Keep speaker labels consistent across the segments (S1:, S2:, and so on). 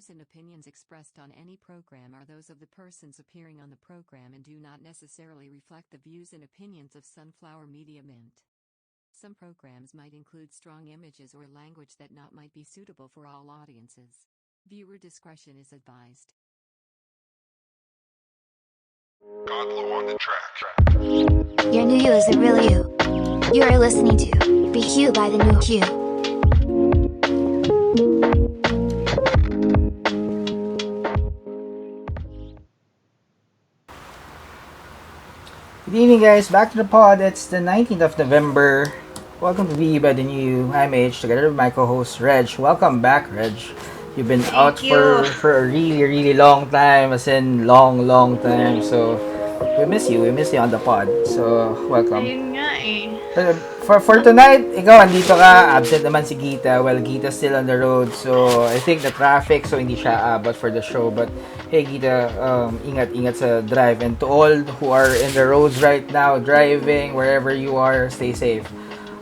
S1: views and opinions expressed on any program are those of the persons appearing on the program and do not necessarily reflect the views and opinions of Sunflower Media Mint. Some programs might include strong images or language that not might be suitable for all audiences. Viewer discretion is advised.
S2: Godlow on the track.
S3: Your new you isn't really you. You are listening to BeHue by the new Hue.
S4: Good evening, guys. Back to the pod. It's the 19th of November. Welcome to BeHue by the new. I'm H, together with my co-host Reg. Welcome back, Reg. You've been out for a really long time, as in long time. So we miss you. We miss you on the pod. So welcome.
S5: Ayun nga eh.
S4: For tonight, ikaw andito ka. Absent naman si Gita. Well, Gita's still on the road. So I think the traffic, so hindi siya abot for the show. But hey Gita, ingat sa drive. And to all who are in the roads right now, driving, wherever you are, stay safe.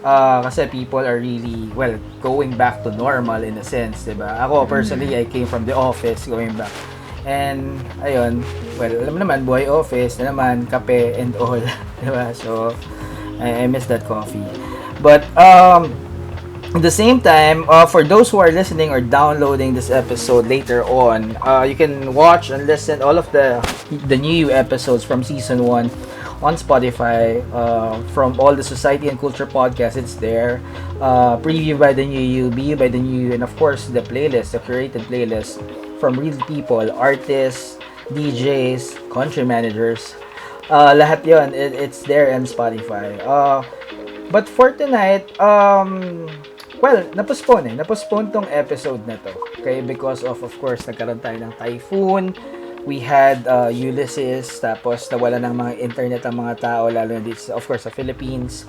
S4: Kasi people are really, well, going back to normal in a sense, diba? Ako, personally, I came from the office, going back. And, ayun, well, alam mo naman, buhay office, na naman, kape and all, diba? So, I miss that coffee. But, at the same time, for those who are listening or downloading this episode later on, you can watch and listen all of the new episodes from season 1 on Spotify, from all the Society and Culture podcasts. It's there. Preview by the new you, BeHue by the new you, and of course the playlist, the curated playlist from real people, artists, DJs, country managers. Lahat yon, it's there on Spotify. But for tonight, well, napostpone tong episode na to. Okay, because of course, nagkaroon tayo ng typhoon. We had Ulysses, tapos nawala ng mga internet ang mga tao, lalo na dito, of course, sa Philippines.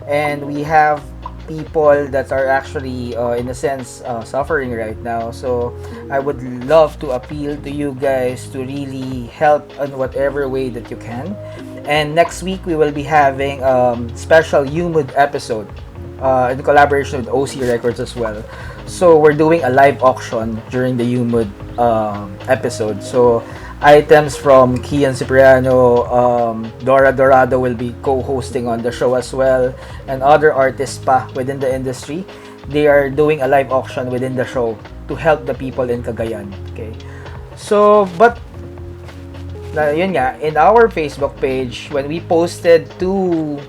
S4: And we have people that are actually, in a sense, suffering right now. So, I would love to appeal to you guys to really help in whatever way that you can. And next week, we will be having special Huemans episode in collaboration with OC Records as well. So, we're doing a live auction during the Huemans episode. So, items from Kian Cipriano, Dora Dorado will be co-hosting on the show as well, and other artists pa within the industry. They are doing a live auction within the show to help the people in Cagayan. Okay, so but yun nga, in our Facebook page, when we posted 2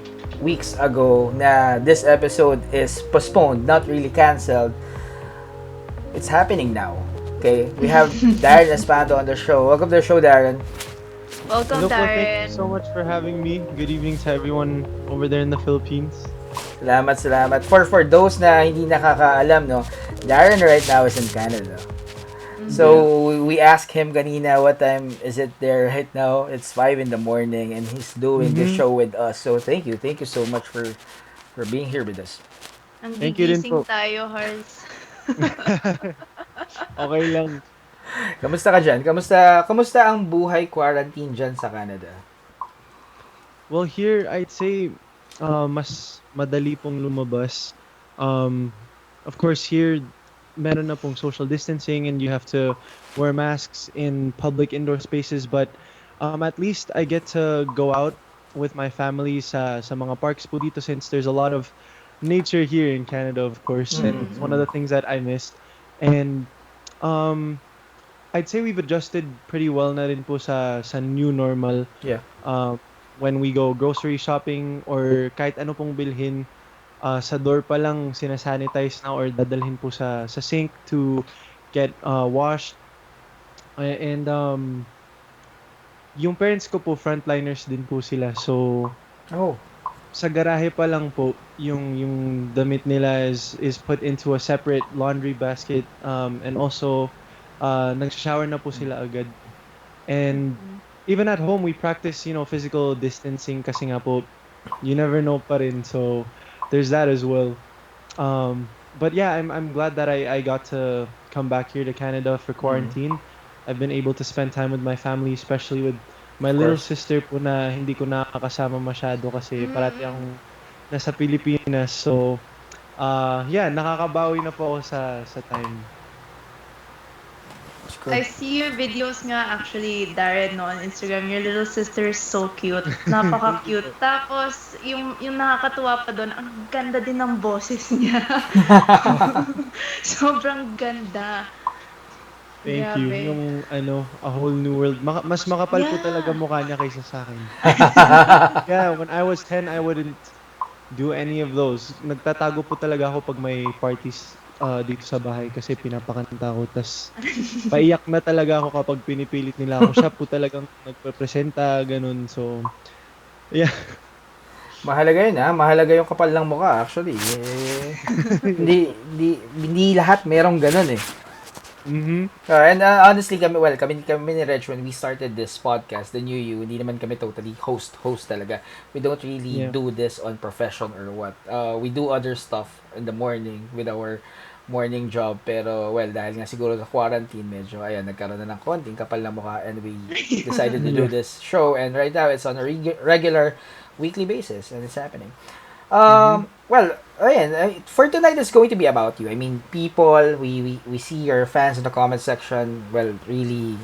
S4: weeks ago na this episode is postponed, not really cancelled, it's happening now. Okay, we have Darren Espanto on the show. Welcome to the show, Darren.
S5: Welcome,
S6: Hello po, thank
S5: Darren.
S6: you so much for having me. Good evening to everyone over there in the Philippines.
S4: Salamat. For those na hindi nakakaalam, no, Darren right now is in Canada. So we asked him kanina what time is it there right now. It's 5 in the morning and he's doing the show with us. So thank you so much for being here with us.
S5: Ang
S6: Thank you din
S5: gigising
S6: po.
S5: tayo, Hars.
S6: Okay lang.
S4: Kamusta ka dyan? Kamusta ang buhay quarantine dyan sa Canada?
S6: Well, here, I'd say, mas madali pong lumabas. Of course, here, meron na pong social distancing and you have to wear masks in public indoor spaces. But at least I get to go out with my family sa mga parks po dito, since there's a lot of nature here in Canada, of course. And it's one of the things that I missed. And I'd say we've adjusted pretty well na rin po sa new normal.
S4: Yeah.
S6: When we go grocery shopping or kahit ano pong bilhin, sa door pa lang sinasanitize na or dadalhin po sa sink to get washed. And yung parents ko po, frontliners din po sila. So, sa garahe pa lang po, yung damit nila is put into a separate laundry basket, and also nagsha-shower na po sila agad. And even at home, we practice, physical distancing kasi nga po, you never know pa rin. So there's that as well. But yeah, I'm glad that I got to come back here to Canada for quarantine. I've been able to spend time with my family, especially with my little sister po na hindi ko nakakasama masyado kasi parati akong nasa Pilipinas. So, yeah, nakakabawi na po ako sa time.
S5: I see your videos nga actually, Darren, no, on Instagram. Your little sister is so cute. Napaka-cute. Tapos, yung nakakatuwa pa doon, ang ganda din ng boses niya. Sobrang ganda.
S6: Thank you.
S5: Grabe.
S6: Yung A Whole New World. Mas makapal po talaga
S5: Yeah.
S6: mukha niya kaysa sa akin. Yeah, when I was 10, I wouldn't do any of those. Nagtatago po talaga ako pag may parties dito sa bahay kasi pinapakanta ko. Tas paiyak na talaga ako kapag pinipilit nila ako. Siya po talagang nagpe-presenta, ganun. So, yeah.
S4: Mahalaga yun, ha? Mahalaga yung kapal ng mukha, actually. Hindi lahat merong ganun, eh. And honestly, kami ni Reg, when we started this podcast, the New You, hindi naman kami totally host talaga. We don't really do this on profession or what. We do other stuff in the morning with our morning job, pero dahil nga siguro sa quarantine, medyo, nagkaroon na ng konting kapal na mukha, and we decided to do this show, and right now, it's on a regular weekly basis, and it's happening. For tonight, it's going to be about you. I mean, people, we see your fans in the comment section, really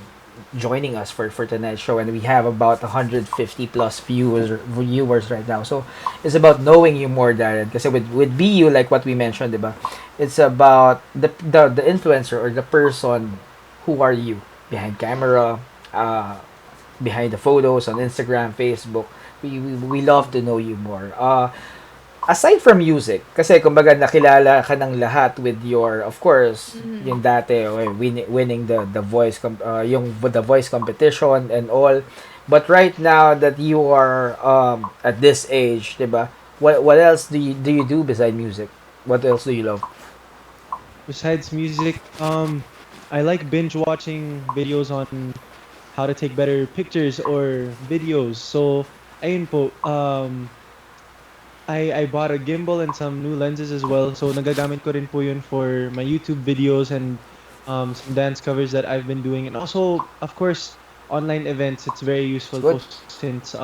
S4: joining us for tonight's show, and we have about 150 plus viewers right now. So it's about knowing you more, Darren. Kasi with BeHue, like what we mentioned, diba? It's about the influencer or the person. Who are you behind camera, behind the photos on Instagram, Facebook? We love to know you more. Aside from music, kasi kumbaga nakilala ka ng lahat with your, of course, yung dati, winning the voice, the voice competition and all. But right now that you are at this age, diba? What else do you do besides music? What else do you love?
S6: Besides music, I like binge watching videos on how to take better pictures or videos. So, ayun po, I bought a gimbal and some new lenses as well. So nagagamit ko rin po yun for my YouTube videos and some dance covers that I've been doing. And also, of course, online events. It's very useful po since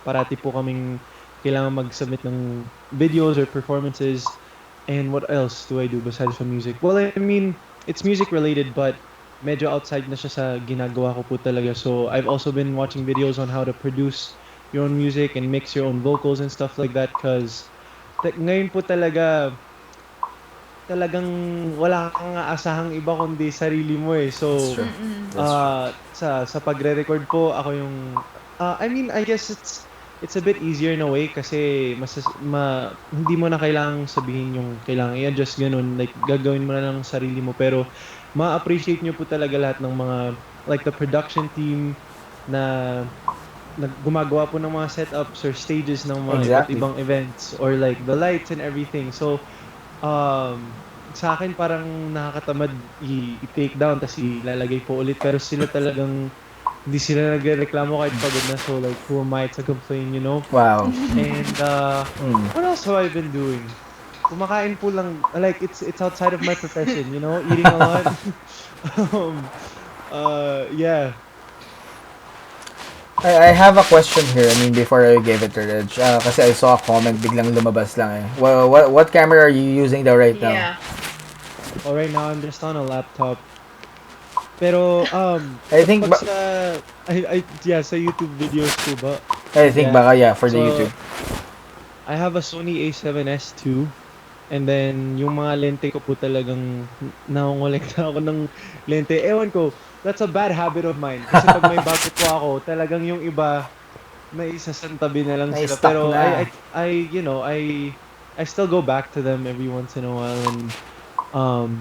S6: parati po kaming kailangan mag-submit ng videos or performances. And what else do I do besides from music? Well, I mean, it's music related, but medyo outside na siya sa ginagawa ko po talaga. So I've also been watching videos on how to produce your own music and mix your own vocals and stuff like that, because ngayon po talagang wala kang aasahang iba kundi sarili mo eh. So sa pagre-record po ako yung I mean, I guess it's a bit easier in a way kasi hindi mo na kailangang sabihin yung kailangan i-adjust ganun, like gagawin mo na lang sarili mo, pero ma-appreciate nyo po talaga lahat ng mga like the production team na gumagawa po ng mga setups or stages ng mga iba't ibang events or like the lights and everything. So, sa akin parang nakakatamad i-take down tas ilalagay po ulit, pero sila talagang hindi sila nagreklamo kahit pagod na. So like, who am I to complain, you know?
S4: Wow.
S6: And what else have I been doing? Kumakain po lang, like it's outside of my profession, you know, eating a lot. Yeah.
S4: I have a question here. I mean, before I gave it to Reg, kasi I saw a comment biglang lumabas lang eh. What camera are you using though right now?
S5: Yeah.
S6: Oh, right now I'm just on a laptop. Pero
S4: I think
S6: sa YouTube videos too ba?
S4: I think for the YouTube.
S6: I have a Sony A7S II, and then yung mga lente ko po talagang nangongolekta ako ng lente. Ewan ko, that's a bad habit of mine. Kasi pag may bago po ako, talagang yung iba may isasantabi na lang sila. Pero I still go back to them every once in a while, and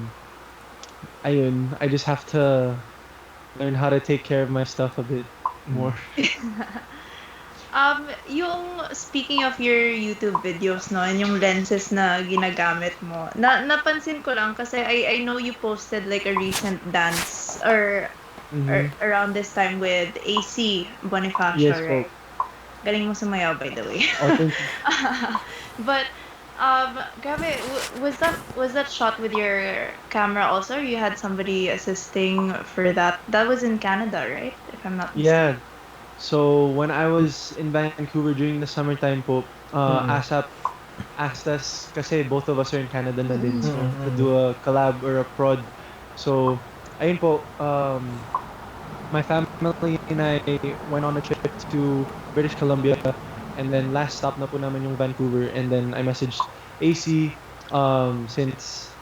S6: I just have to learn how to take care of my stuff a bit more.
S5: Yung speaking of your YouTube videos, no, and yung lenses na ginagamit mo, napansin ko lang kasi I know you posted like a recent dance or around this time with AC Bonifacio,
S6: Yes,
S5: right? Galing mo sumayaw, by the way.
S6: Oh, thank you.
S5: But grabe, was that shot with your camera also? Or you had somebody assisting for that? That was in Canada, right? If I'm not
S6: Yeah.
S5: mistaken.
S6: So when I was in Vancouver during the summertime po, ASAP asked us, kasi both of us are in Canada na din, so to do a collab or a prod. So ayun po, my family and I went on a trip to British Columbia, and then last stop na po namin yung Vancouver, and then I messaged AC, since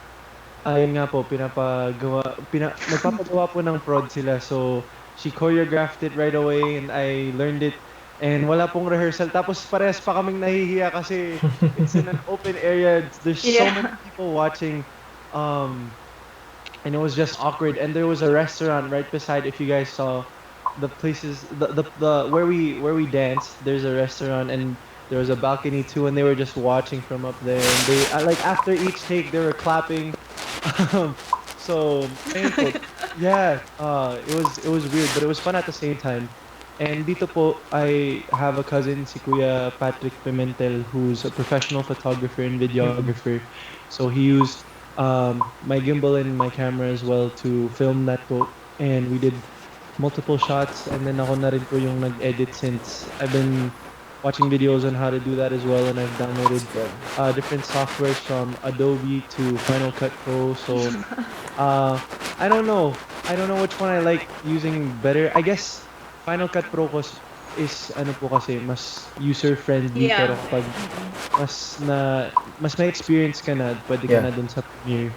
S6: ayun nga po, nagpapagawa po ng prod sila. So, she choreographed it right away and I learned it. And wala pong rehearsal. Tapos parehas pa kaming nahihiya kasi it's in an open area. There's so many
S5: Yeah.
S6: people watching. And it was just awkward. And there was a restaurant right beside, if you guys saw the places, the where we danced, there's a restaurant and there was a balcony too, and they were just watching from up there. And they like after each take, they were clapping. Um, so ayun po, yeah, it was weird, but it was fun at the same time. And dito po, I have a cousin, si Kuya Patrick Pimentel, who's a professional photographer and videographer. So he used my gimbal and my camera as well to film that po. And we did multiple shots, and then ako na rin po yung nag-edit since I've been watching videos on how to do that as well, and I've downloaded different softwares from Adobe to Final Cut Pro. So I don't know. I don't know which one I like using better. I guess Final Cut Pro is ano po kasi mas user friendly, pero
S5: Yeah.
S6: kapag mas may experience ka na, pwede ka
S4: Yeah.
S6: na dun sa Premiere.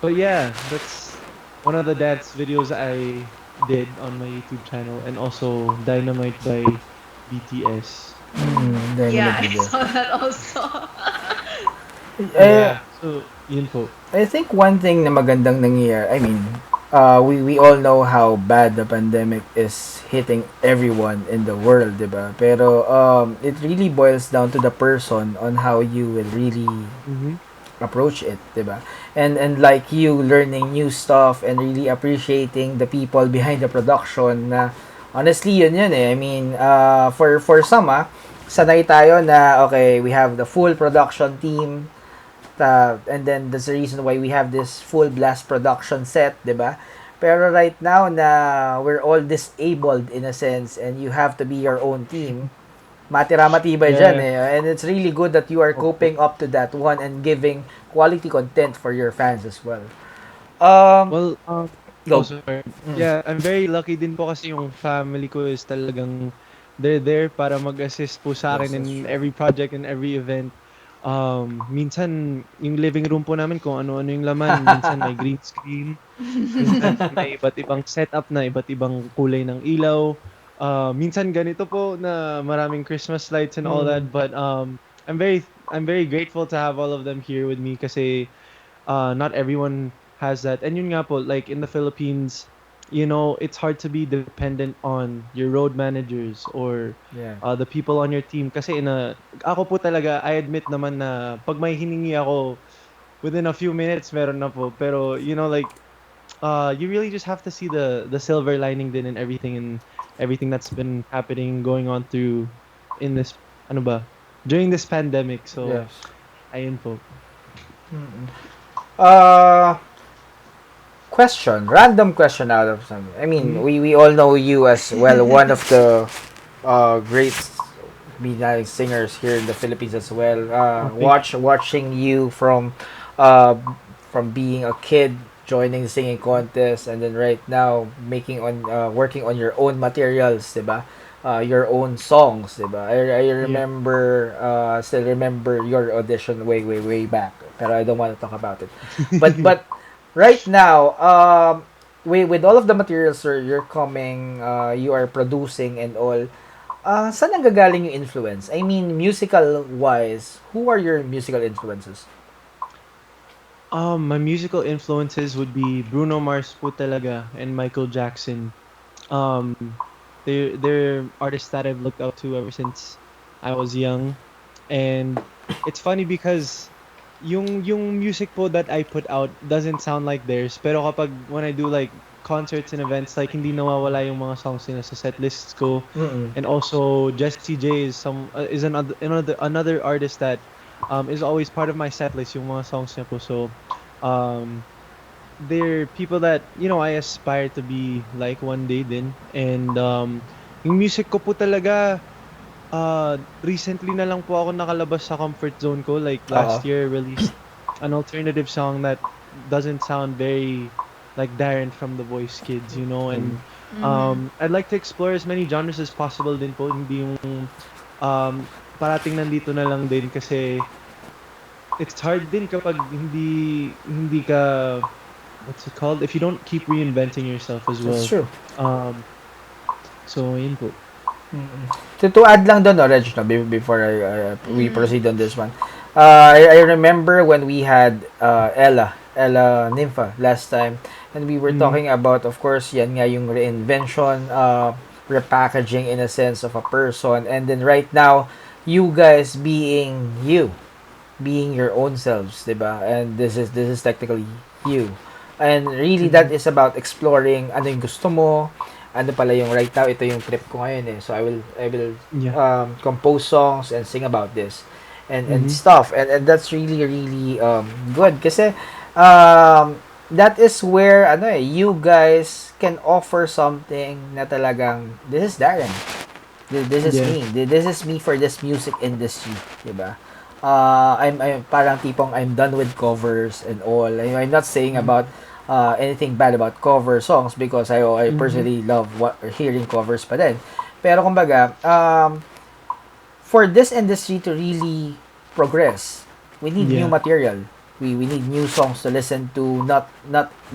S6: But yeah, that's one of the dance videos I did on my YouTube channel, and also Dynamite by BTS.
S4: Dynamite
S5: Yeah, I
S4: video.
S5: saw that also.
S4: Eh,
S6: So, yun po.
S4: I think one thing na magandang nangyayari, I mean, we all know how bad the pandemic is hitting everyone in the world, diba? Pero it really boils down to the person on how you will really
S6: Mhm.
S4: approach it, diba? And like you learning new stuff and really appreciating the people behind the production na honestly yun eh. I mean, for some sanay tayo na okay, we have the full production team, and then that's the reason why we have this full blast production set, 'di ba? Pero right now na we're all disabled in a sense and you have to be your own team. Matibay dyan eh. And it's really good that you are coping up to that one and giving quality content for your fans as well.
S6: Well,
S4: Go.
S6: sorry. Yeah, I'm very lucky din po kasi yung family ko is talagang they're there para mag-assist po sa akin
S4: Yes, that's
S6: in
S4: true.
S6: every project and every event. Minsan yung living room po namin kung ano-ano yung laman, minsan may green screen, minsan may iba't ibang setup na iba't ibang kulay ng ilaw. Minsan ganito po na maraming Christmas lights and all that, but I'm very grateful to have all of them here with me kasi not everyone has that. And yun nga po, like in the Philippines, it's hard to be dependent on your road managers or
S4: Yeah.
S6: the people on your team. Kasi ako po talaga, I admit naman na pag may hiningi ako, within a few minutes, meron na po. Pero, like, you really just have to see the silver lining din in everything and everything that's been happening, going on through in this, ano ba, during this pandemic. So,
S4: Yes.
S6: ayun po.
S4: Random question out of some. I mean, we all know you as well, one of the great midnight singers here in the Philippines as well. Watching you from being a kid joining the singing contest and then right now working on your own materials, diba? Your own songs, diba? I remember still remember your audition way back, but I don't want to talk about it. But right now, with all of the materials you're coming, you are producing and all, saan ang gagaling yung influence? I mean, musical-wise, who are your musical influences?
S6: My musical influences would be Bruno Mars po talaga and Michael Jackson. Um, they're artists that I've looked up to ever since I was young, and it's funny because yung music po that I put out doesn't sound like theirs. Pero kapag when I do like concerts and events, like hindi nawawala yung mga songs nila sa set lists ko. And also Jesse J is another artist that is always part of my set list, yung mga songs niya po. So they're people that I aspire to be like one day din. And yung music ko po talaga, recently na lang po ako nakalabas sa comfort zone ko. Like last year, released an alternative song that doesn't sound very like Darren from The Voice Kids, you know, and
S5: Mm-hmm.
S6: I'd like to explore as many genres as possible din po, hindi yung parating nandito na lang din kasi it's hard din kapag hindi ka what's it called if you don't keep reinventing yourself as
S4: That's
S6: well.
S4: true.
S6: Um, so yun po.
S4: To add lang doon, no, Reg, no, before we
S5: Mm-hmm.
S4: proceed on this one, I remember when we had Ella Nympha last time, and we were
S6: Mm,
S4: talking about, of course, yan nga yung reinvention, repackaging in a sense of a person, and then right now, you guys being your own selves, diba? And this is technically you. And really that
S6: mhm.
S4: is about exploring ano yung gusto mo, ano pala yung right now, ito yung trip ko ngayon eh. So I will
S6: Yeah.
S4: compose songs and sing about this and
S6: Mhm.
S4: stuff. And that's really really good kasi that is where ano eh, you guys can offer something na talagang this is Darren. This is
S6: Yeah.
S4: me. This is me for this music industry, 'di ba? I'm parang tipong I'm done with covers and all. I'm not saying
S6: Mhm.
S4: about anything bad about cover songs because I
S6: Mhm.
S4: personally love hearing covers pa din. Pero kumbaga, for this industry to really progress, we need new
S6: Yeah.
S4: material. We need new songs to listen to, not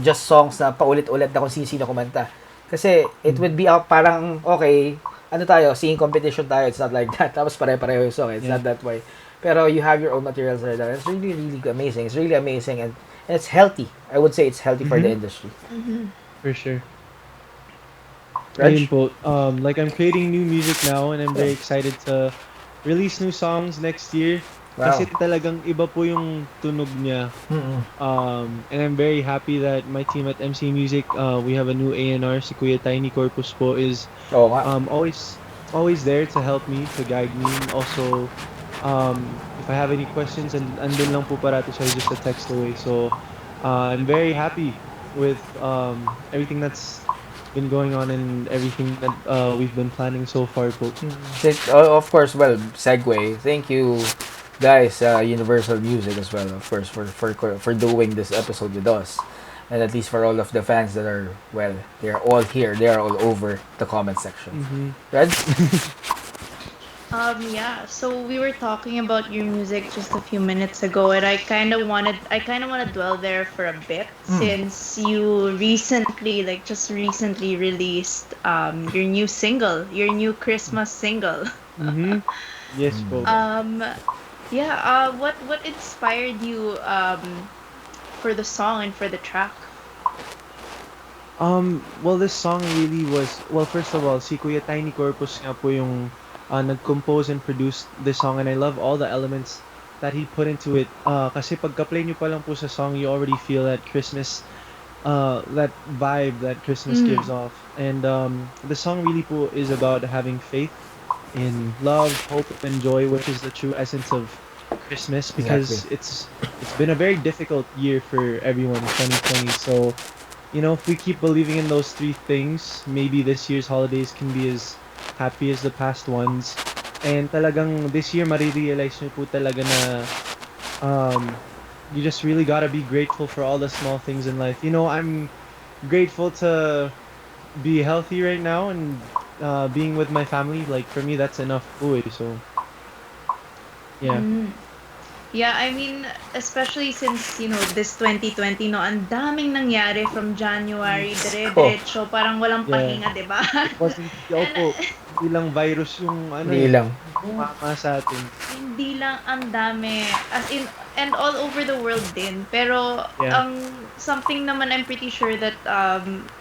S4: just songs na paulit-ulit na kung sino kumanta. Kasi it
S6: Mhm.
S4: would be parang okay, ano tayo, singing competition tayo, it's not like that. Tapos pare-pareho yung song, it's
S6: Yeah.
S4: not that way. Pero you have your own materials right there. It's really, really amazing. It's really amazing and it's healthy. I would say it's healthy for the
S6: Mhm.
S4: industry.
S5: Mm-hmm.
S6: For sure. Ayun
S4: Raj?
S6: po. Like I'm creating new music now and I'm
S4: Yeah.
S6: very excited to release new songs next year
S4: Wow.
S6: kasi talagang iba po yung tunog niya.
S4: Mm-mm.
S6: And I'm very happy that my team at MC Music, we have a new A&R, si Kuya Tiny Corpus po is
S4: Oo nga.
S6: always there to help me, to guide me. And also, if I have any questions, and andun lang po parati siya, just a text away. So, I'm very happy with everything that's been going on and everything that we've been planning so far po.
S4: Of course, well, segue. Thank you, guys, Universal Music as well, of course, for doing this episode with us, and at least for all of the fans that are well, they are all here. They are all over the comment section.
S6: Mm-hmm.
S4: Reg?
S5: Yeah, so we were talking about your music just a few minutes ago, and I kind of want to dwell there for a bit since you recently, like just recently released your new single, your new Christmas single.
S6: Mm-hmm. Yes po.
S5: Um, yeah, what inspired you for the song and for the track?
S6: Well, this song really was, well, first of all, si Kuya Tiny Corpus nga po yung nag-compose and produced this song, and I love all the elements that he put into it. Kasi pagka-play nyo pa lang po sa song, you already feel that Christmas, that vibe that Christmas
S5: Mm.
S6: gives off. And the song really po is about having faith in love, hope, and joy, which is the true essence of Christmas,
S4: Exactly.
S6: because it's been a very difficult year for everyone, 2020. So if we keep believing in those three things, maybe this year's holidays can be as happy as the past ones. And talagang this year, marirealize nyo po talaga na um, you just really gotta be grateful for all the small things in life. I'm grateful to be healthy right now and being with my family. Like, for me, that's enough po eh. So, yeah.
S5: Mm. Yeah, I mean, especially since, this 2020, no, ang daming nangyari from January,
S4: Oh,
S5: dire-diretso, parang walang
S6: Yeah.
S5: pahinga, di ba?
S6: It wasn't,
S5: And
S6: opo, hindi lang virus yung
S4: hindi lang.
S6: mama sa atin.
S5: hindi lang ang dami, as in, and all over the world din. Pero,
S6: Yeah.
S5: something naman I'm pretty sure that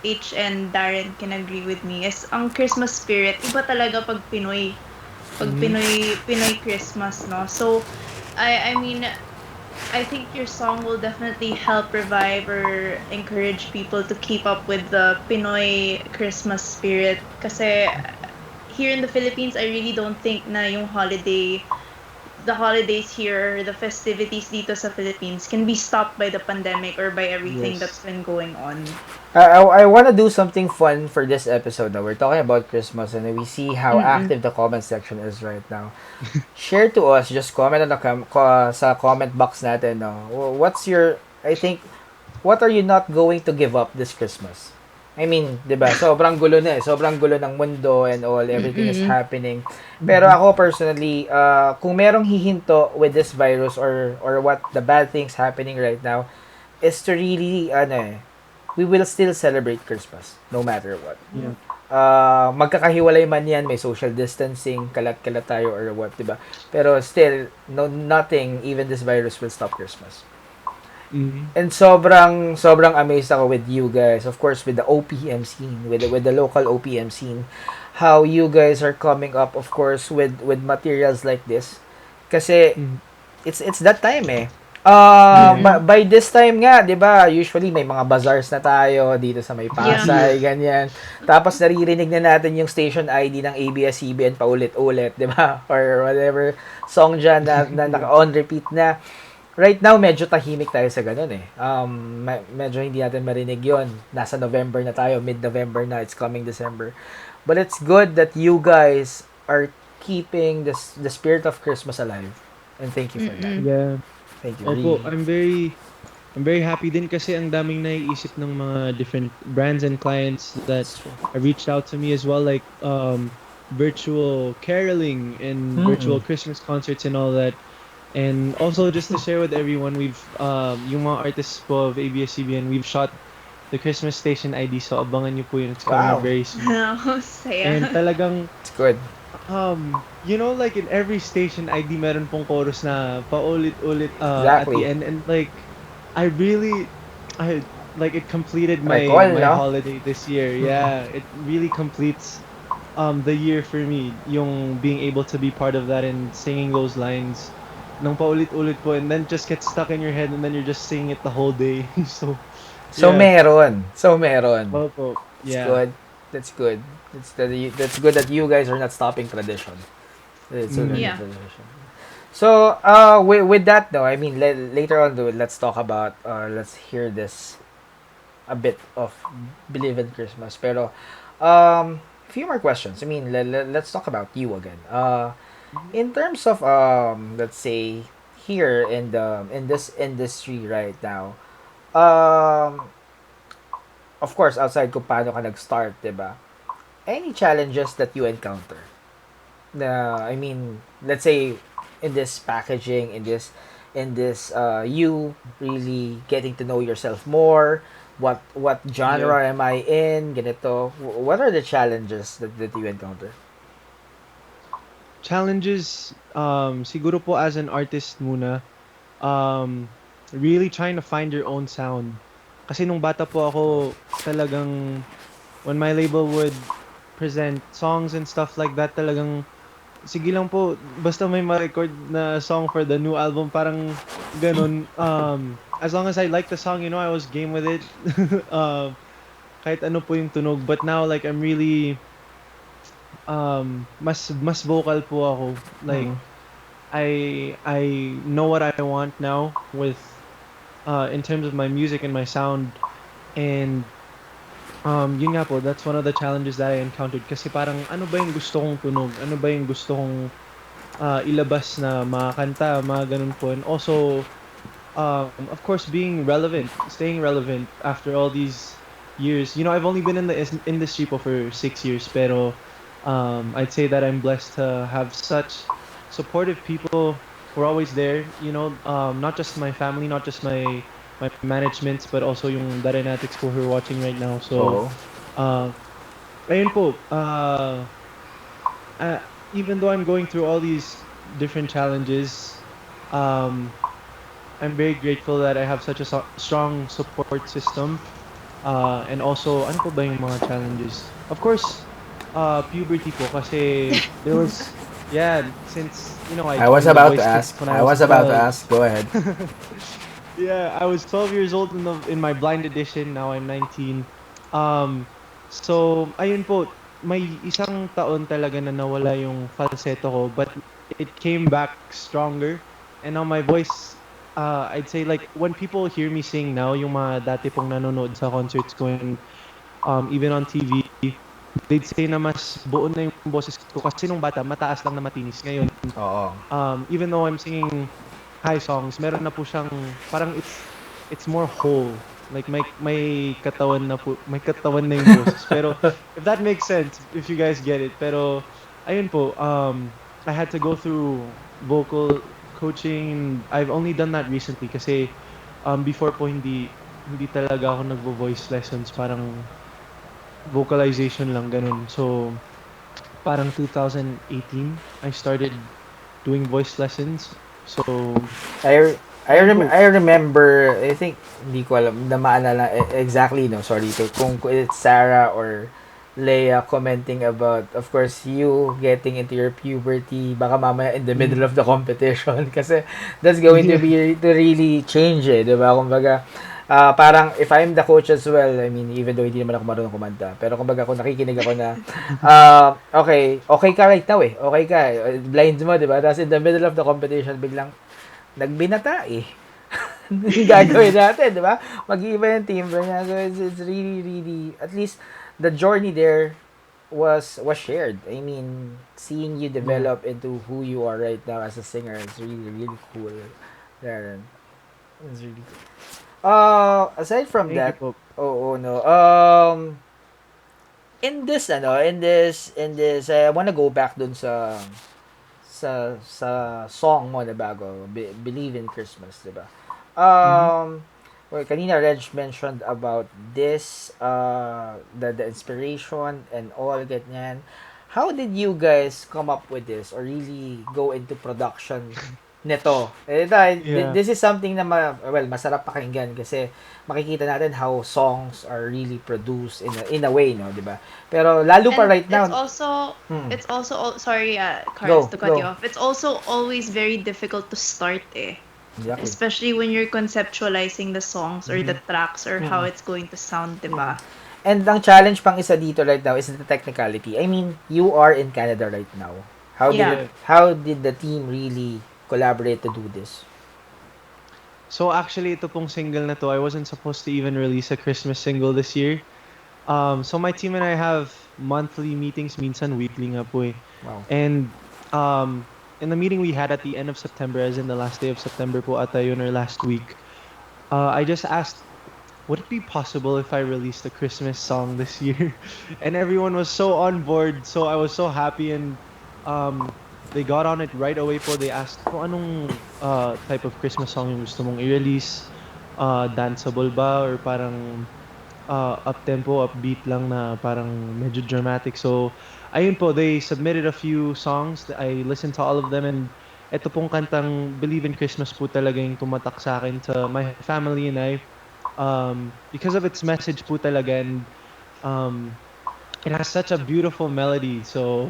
S5: H and Darren can agree with me is ang Christmas spirit, iba talaga pag Pinoy. Pag
S6: Mhm.
S5: Pinoy Christmas, no? So, I mean, I think your song will definitely help revive or encourage people to keep up with the Pinoy Christmas spirit. Kasi here in the Philippines, I really don't think na yung the holidays here, the festivities dito sa Philippines can be stopped by the pandemic or by everything
S6: Yes.
S5: that's been going on.
S4: I want to do something fun for this episode. Now we're talking about Christmas, and we see how
S5: Mm-mm.
S4: active the comment section is right now. Share to us. Just comment on the sa comment box natin. No, what's your? I think what are you not going to give up this Christmas? I mean, 'di ba? Sobrang gulo na eh. Sobrang gulo ng mundo and all, everything is happening. Pero ako personally, kung merong hihinto with this virus or what the bad things happening right now is to really we will still celebrate Christmas no matter what.
S6: Yeah.
S4: Magkakahiwalay man yan, may social distancing, kalat-kalat tayo or what, 'di ba? Pero still, nothing, even this virus will stop Christmas. And sobrang amazed ako with you guys, of course, with the OPM scene, with the local OPM scene, how you guys are coming up, of course, with materials like this. Kasi it's that time eh. By this time nga, 'di ba? Usually may mga bazaars na tayo dito sa may Pasay, ganyan. Tapos naririnig na natin yung station ID ng ABS-CBN paulit-ulit, 'di ba? Or whatever song dyan na naka-on repeat na. Right now, medyo tahimik tayo sa ganun eh. Medyo hindi natin marinig yon. Nasa November na tayo, mid-November na, it's coming December. But it's good that you guys are keeping the spirit of Christmas alive. And thank you for that.
S6: Yeah.
S4: Thank you.
S6: Opo,
S4: Really.
S6: I'm very happy din kasi ang daming naiisip ng mga different brands and clients that have reached out to me as well, like virtual caroling and virtual Christmas concerts and all that. And also just to share with everyone, we've yung mga artists po of ABS-CBN, we've shot the Christmas station ID, so abangan niyo po yun. It's coming very soon.
S5: Saya.
S6: And talagang
S4: It's good.
S6: you know, like in every station ID meron pong chorus na paulit-ulit at
S4: Exactly.
S6: the end, and like I like it completed my
S4: call, no?
S6: holiday this year. Yeah, it really completes the year for me, yung being able to be part of that and singing those lines nang paulit-ulit po, and then just get stuck in your head and then you're just singing it the whole day. So
S4: meron.
S6: Opo.
S4: It's
S6: Yeah.
S4: good. That's good. That's good that you guys are not stopping tradition. It's a
S5: Yeah.
S4: tradition. So, with that though, I mean, later on, let's talk about, let's hear this a bit of Believe in Christmas. Pero, few more questions. I mean, let's talk about you again. In terms of, let's say, here in this industry right now, of course, outside kung paano ka nag-start, 'di ba? Any challenges that you encounter? I mean, let's say in this packaging, in this you really getting to know yourself more. What genre am I in? Ganito. What are the challenges that you encounter?
S6: Challenges, siguro po as an artist muna, really trying to find your own sound. Kasi nung bata po ako, talagang when my label would present songs and stuff like that, talagang sige lang po, basta may ma-record na song for the new album, parang ganun. As long as I like the song, you know, I was game with it. Kahit ano po yung tunog. But now, like, I'm really mas vocal po ako. Like, I know what I want now with in terms of my music and my sound. And yun nga po, that's one of the challenges that I encountered. Kasi parang ano ba yung gusto kong tunog? Ano ba yung gusto kong ilabas na mga kanta, mga ganun po. And also, of course, being relevant, staying relevant after all these years. You know, I've only been in the industry po for 6 years, pero I'd say that I'm blessed to have such supportive people who are always there, you know, not just my family, not just my managements, but also yung Darenatics po who are watching right now. So, ayun po, even though I'm going through all these different challenges, I'm very grateful that I have such a strong support system. And also, ano po ba yung mga challenges? Of course, puberty po kasi there was, since, you know,
S4: I was about to ask. Go ahead.
S6: Yeah, I was 12 years old in my blind edition. Now I'm 19. So, ayun po, may isang taon talaga na nawala yung falsetto ko, but it came back stronger. And now my voice, I'd say, like, when people hear me sing now, yung mga dati pong nanonood sa concerts ko and even on TV, they'd say na mas buo na yung boses ko kasi nung bata mataas lang na matinis. Ngayon, even though I'm singing high songs, meron na po siyang parang it's more whole. Like may katawan na po, may katawan na yung boses. Pero if that makes sense, if you guys get it. Pero ayun po, I had to go through vocal coaching. I've only done that recently kasi before po hindi talaga ako nagvo-voice lessons, parang vocalization lang ganun. So parang 2018 I started doing voice lessons. So
S4: I
S6: ayun po.
S4: I remember, I think, hindi ko alam, na maalala exactly, no, sorry, to, kung it's Sarah or Leia commenting about, of course, you getting into your puberty, baka mamaya in the middle of the competition, kasi that's going to
S6: Yeah.
S4: be, to really change, eh, diba? Kumbaga, parang, if I'm the coach as well, I mean, even though hindi naman ako marunong kumanta, pero kumbaga, kung nakikinig ako na, okay ka right now, eh, okay ka, blinds mo, diba? Tapos in the middle of the competition, biglang, nagbinata eh. Yung gagawin natin, di ba? Mag-iiba yung timbre niya. So it's really, really, at least the journey there was shared. I mean, seeing you
S6: Yeah.
S4: develop into who you are right now as a singer is really, really cool, Darren. It's really cool. Aside from
S6: Thank you
S4: that,
S6: po.
S4: oh no. In this, I wanna go back dun sa song mo na bago, Believe in Christmas, 'di ba?
S6: Mhm.
S4: Well, kanina Reg mentioned about this, the inspiration and all ganyan. How did you guys come up with this or really go into production nito?
S6: Yeah.
S4: This is something na well, masarap pakinggan kasi makikita natin how songs are really produced in a way, no, 'di ba? Pero lalo pa
S5: And
S4: right now, hmm,
S5: it's also sorry, Cards,
S4: go,
S5: to cut you
S4: go.
S5: off. It's also always very difficult to start, eh.
S4: Exactly.
S5: Especially when you're conceptualizing the songs or the tracks or how it's going to sound,
S4: Mm.
S5: diba?
S4: And ang challenge pang isa dito right now is the technicality. I mean, you are in Canada right now.
S5: Yeah.
S6: Yeah.
S4: How did the team really collaborate to do this?
S6: So actually, ito pong single na to, I wasn't supposed to even release a Christmas single this year. So my team and I have monthly meetings, minsan weekly nga po eh.
S4: Wow.
S6: And um, in the meeting we had at the end of September, as in the last day of September po ata yun or last week, I just asked, would it be possible if I released a Christmas song this year? And everyone was so on board, so I was so happy, and um, they got on it right away po. They asked kung anong type of Christmas song yung gusto mong i-release. Danceable ba or parang up-tempo, upbeat lang na parang medyo dramatic. So, ayun po, they submitted a few songs. I listened to all of them, and ito pong kantang Believe in Christmas po talaga yung tumatak sa akin, to my family and I. Because of its message po talaga, and um, it has such a beautiful melody. So,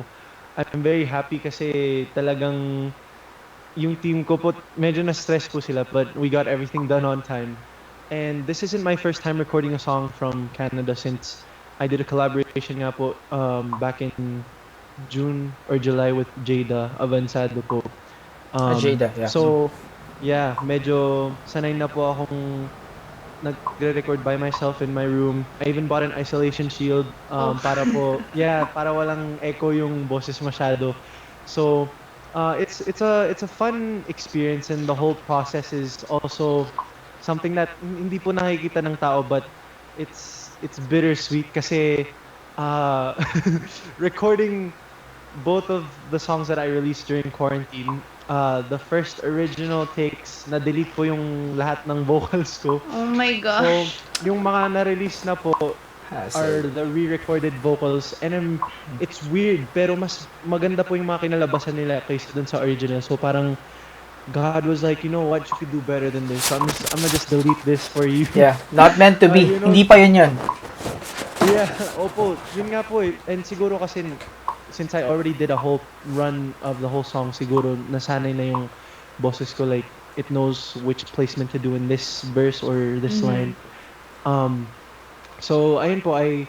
S6: I'm very happy kasi talagang yung team ko po, medyo na-stress po sila, but we got everything done on time. And this isn't my first time recording a song from Canada, since I did a collaboration nga po back in June or July with Jada Avanzado po.
S4: Jada, yeah.
S6: So, yeah, medyo sanay na po akong nagre-record by myself in my room. I even bought an isolation shield para po, yeah, para walang echo yung boses masyado. So, it's a fun experience, and the whole process is also something that hindi po nakikita ng tao, but it's bittersweet kasi uh, recording both of the songs that I released during quarantine, the first original takes, na-delete po yung lahat ng vocals ko.
S5: Oh my
S6: So,
S5: gosh.
S6: yung mga na-release na po are
S4: So,
S6: the re-recorded vocals, and it's weird, pero mas maganda po yung mga kinalabasan nila kaysa dun sa original. So parang God was like, you know what, you could do better than this. So I'm gonna just delete this for you.
S4: yeah, not meant to be.
S6: You know,
S4: Hindi pa yun.
S6: yeah, opo, yun nga po eh. And siguro kasi, since I already did a whole run of the whole song, siguro nasanay na yung boses ko, like, it knows which placement to do in this verse or this line. So, ayun po, I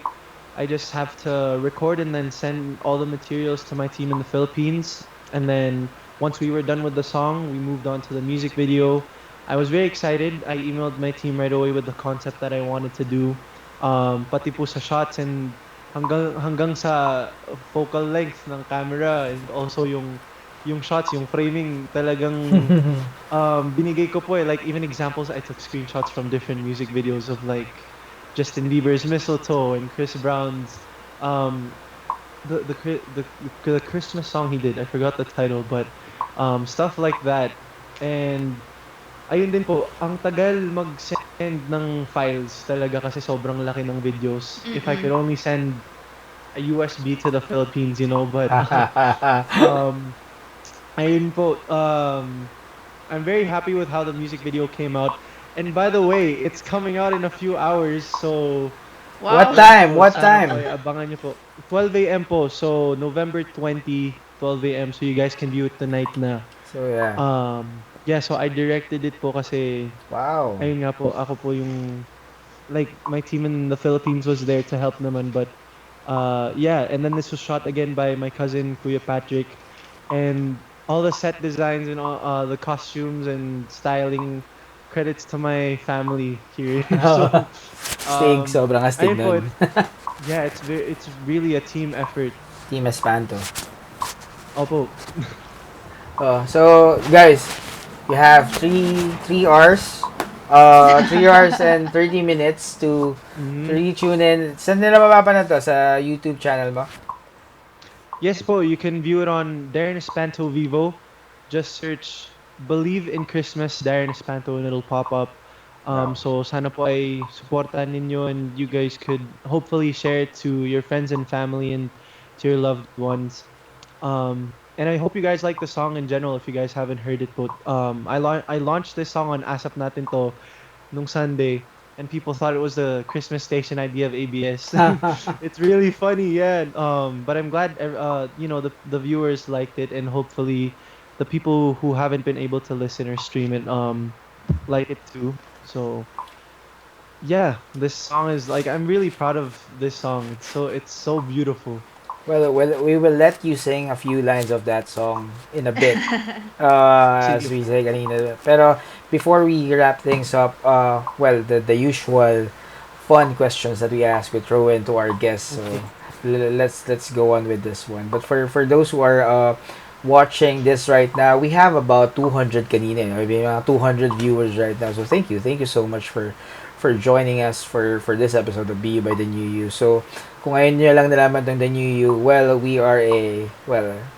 S6: just have to record and then send all the materials to my team in the Philippines. And then, once we were done with the song, we moved on to the music video. I was very excited. I emailed my team right away with the concept that I wanted to do. Pati po sa shots, and hanggang sa focal length ng camera, and also yung yung shots, yung framing talagang binigay ko po like even examples I took screenshots from different music videos of like Justin Bieber's Mistletoe and Chris Brown's um the Christmas song he did. I forgot the title, but stuff like that. And ayun din po, ang tagal mag-send ng files talaga kasi sobrang laki ng videos. If I could only send a USB to the Philippines, but ayun po, I'm very happy with how the music video came out. And by the way, it's coming out in a few hours, so
S5: Wow.
S4: What time? What
S6: sana
S4: time?
S6: po ay abangan niyo po. 12 a.m. po, so November 20, 12 a.m. So you guys can view it tonight na.
S4: So yeah.
S6: Yeah, so I directed it po kasi
S4: Wow.
S6: ayun nga po, ako po yung like my team in the Philippines was there to help naman, but yeah, and then this was shot again by my cousin Kuya Patrick, and all the set designs and all the costumes and styling, credits to my family here. So
S4: Stig, sobrang astig
S6: ayun po,
S4: nun.
S6: yeah, it's really a team effort.
S4: Team Espanto.
S6: Opo.
S4: So guys, you have 3 hours 3 hours and 30 minutes to re-tune in. Saan nila mapapanood to? Sa YouTube channel mo?
S6: Yes po, you can view it on Darren Espanto Vivo. Just search Believe in Christmas Darren Espanto and it'll pop up. So sana po ay supportan ninyo and you guys could hopefully share it to your friends and family and to your loved ones. And I hope you guys like the song in general if you guys haven't heard it. But I launched this song on Asap Natin To nung Sunday, and people thought it was the Christmas station idea of ABS. It's really funny, yeah. But I'm glad the viewers liked it, and hopefully the people who haven't been able to listen or stream it like it too. So yeah, this song is like I'm really proud of this song. It's so beautiful.
S4: Well, we will let you sing a few lines of that song in a bit. As we say kanina. Pero before we wrap things up, the usual fun questions that we ask, we throw in to our guests. So let's go on with this one. But for those who are watching this right now, we have about 200 kanina. Maybe 200 viewers right now. So thank you so much for joining us for this episode of BeHue by the New You. So kung ngayon nyo lang nalaman tong The New You,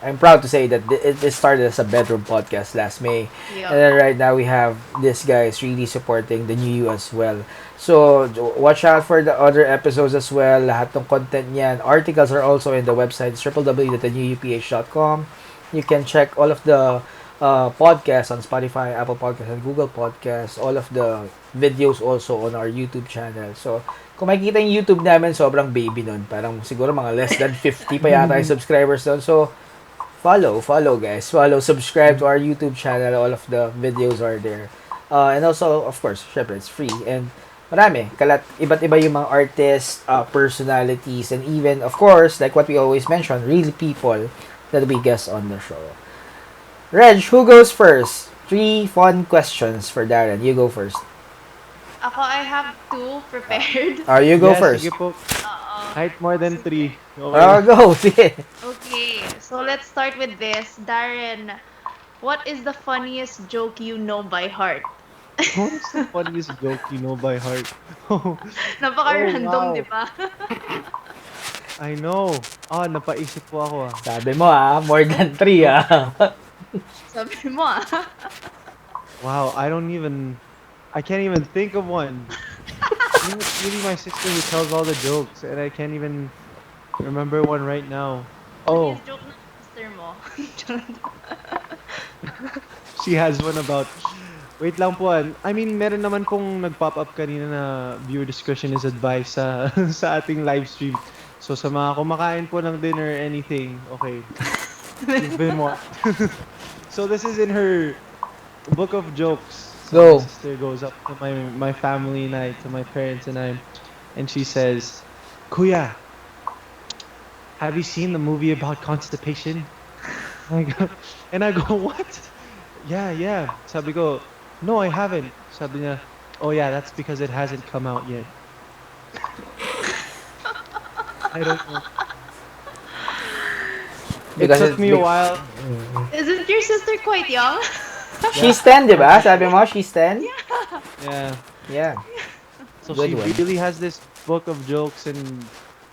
S4: I'm proud to say that it started as a bedroom podcast last May.
S5: Yeah.
S4: And then right now we have this guys really supporting The New You as well. So watch out for the other episodes as well. Lahat ng content niyan. Articles are also in the website, www.thenewuph.com. You can check all of the podcasts on Spotify, Apple Podcasts, and Google Podcasts. All of the videos also on our YouTube channel. So, kung makikita yung YouTube namin, sobrang baby nun. Parang siguro mga less than 50 pa yata yung subscribers nun. So, follow guys. Subscribe to our YouTube channel. All of the videos are there. And also, of course, syempre, it's free. And marami. Iba't iba yung mga artists, personalities, and even, of course, like what we always mention, real people that we guest on the show. Reg, who goes first? 3 fun questions for Darren. You go first.
S5: Ako, I have 2 prepared.
S4: You go first.
S6: Sige po. Height more than 3.
S4: Okay. Go. Sige.
S5: Okay, so let's start with this. Darren, what is the funniest joke you know by heart?
S6: What's the funniest joke you know by heart?
S5: Napaka-random,
S6: wow.
S5: di ba?
S6: I know. Napaisip po ako.
S4: Sabi mo more than 3
S5: Sabi mo
S6: Wow, I can't even think of one. It's really my sister who tells all the jokes, and I can't even remember one right now. Oh,
S5: Funniest joke ng sister mo.
S6: she has one about. Wait lang po. I mean, meron naman pong nag-pop up kanina na viewer discretion is advised sa ating live stream. So sa mga kumakain po ng dinner, anything, okay. You've been what? So this is in her book of jokes. So
S4: Go.
S6: my sister goes up to my family and to my parents and she says, Kuya, have you seen the movie about constipation? And I go, what? Yeah. Sabi ko, no, I haven't. Sabi niya, oh yeah, that's because it hasn't come out yet. I don't know. It
S4: Because
S6: took me a while.
S5: Isn't your sister quite young?
S4: She's 10, di ba? Sabi mo, she's 10?
S6: Yeah.
S4: Yeah.
S6: So
S4: Good
S6: she
S4: one.
S6: really has this book of jokes and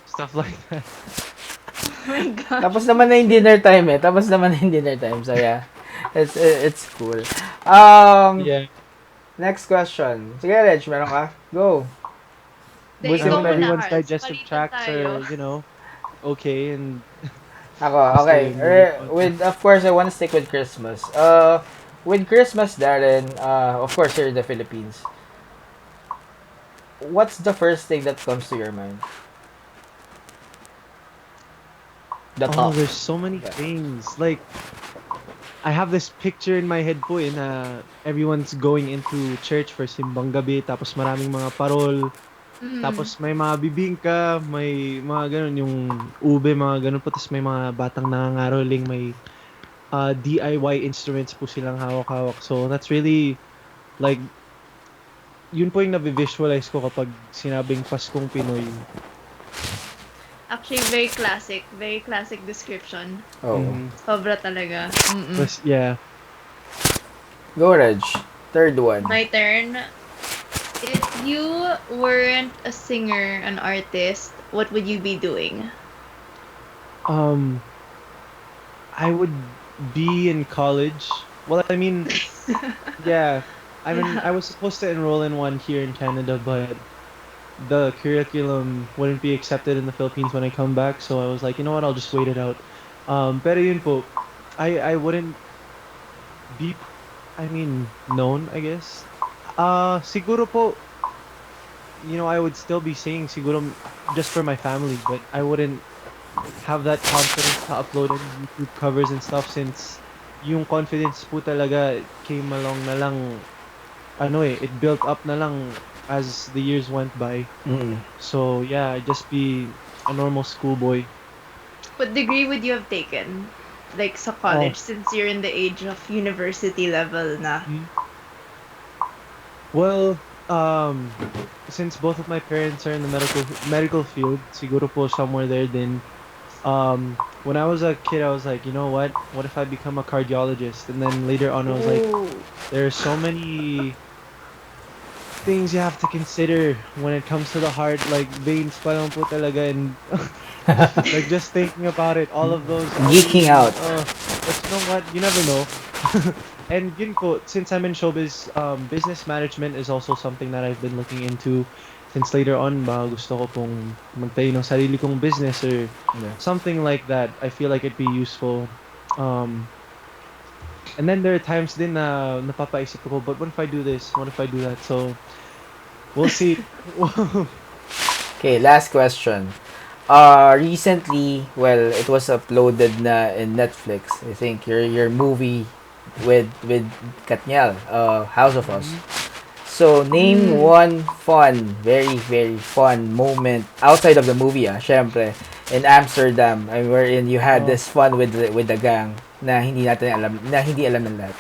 S6: stuff like that.
S5: Oh my gosh.
S4: Tapos naman na yung dinner time eh. Tapos naman na yung dinner time. So yeah. It's cool.
S6: Yeah.
S4: Next question. Sige, Reg, meron ka? Go.
S5: Hindi,
S6: I
S4: Busin
S5: ikaw
S6: hope
S4: pa.
S5: muna,
S6: everyone's
S5: Carls.
S6: digestive
S5: Palitan
S6: tracts
S5: tayo.
S6: are, okay and
S4: Ako,
S6: basta
S4: okay.
S6: yung moving on.
S4: With, of course, I want to stick with Christmas. With Christmas, Darren, of course, here in the Philippines, what's the first thing that comes to your mind? The
S6: Oh,
S4: top.
S6: there's so many things. Like, I have this picture in my head po everyone's going into church for simbang gabi, tapos maraming mga parol, tapos may mga bibingka, may mga ganun, yung ube, mga ganun po, tapos may mga batang nangangaroling, may DIY instruments po silang hawak-hawak. So, that's really, like, yun po yung na-visualize ko kapag sinabing Paskong Pinoy.
S5: Actually, very classic. Very classic description.
S4: Oh.
S5: Sobra talaga.
S6: Plus, yeah.
S4: Go, Reg. Third one.
S5: My turn. If you weren't a singer, an artist, what would you be doing?
S6: I would be in college. Well, I mean, yeah. I mean, I was supposed to enroll in one here in Canada, but the curriculum wouldn't be accepted in the Philippines when I come back. So I was like, you know what? I'll just wait it out. Pero yun po, I wouldn't be, known, I guess. Siguro po, I would still be singing siguro just for my family, but I wouldn't have that confidence to upload any YouTube covers and stuff since yung confidence po talaga came along na lang, it built up na lang as the years went by. So yeah, I'd just be a normal schoolboy.
S5: What degree would you have taken? Like sa college, since you're in the age of university level na.
S6: Well, since both of my parents are in the medical field, siguro po somewhere there din. When I was a kid, I was like, you know what? What if I become a cardiologist? And then later on, I was like, there are so many things you have to consider when it comes to the heart, like veins pa lang po talaga, and like just thinking about it, all of those
S4: Geeking out.
S6: But you know what? You never know. And yun po, since I'm in showbiz, business management is also something that I've been looking into. Since later on, baka gusto ko pong magtayo ng sarili kong business or something like that. I feel like it'd be useful. And then there are times din na napapaisip ko, but what if I do this? What if I do that? So, we'll see.
S4: Okay, last question. Recently, well, it was uploaded na in Netflix. I think your movie with Katniel, House of Us. So, name one fun, very, very fun moment outside of the movie, syempre, in Amsterdam, wherein you had this fun with the gang na hindi alam ng lahat.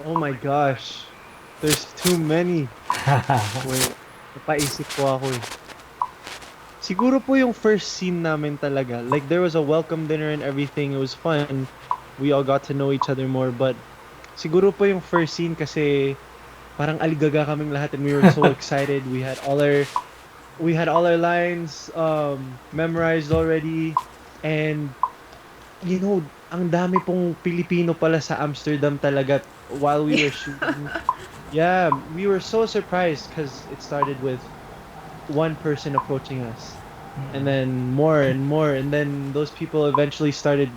S6: Oh my gosh. There's too many. Wait, napaisip ko ako eh. Siguro po yung first scene namin talaga. Like, there was a welcome dinner and everything. It was fun. We all got to know each other more. But, siguro po yung first scene kasi parang aligaga kaming lahat and we were so excited. We had all our lines memorized already. And, ang dami pong Pilipino pala sa Amsterdam talaga while we were shooting. Yeah, we were so surprised because it started with one person approaching us. And then more and more. And then those people eventually started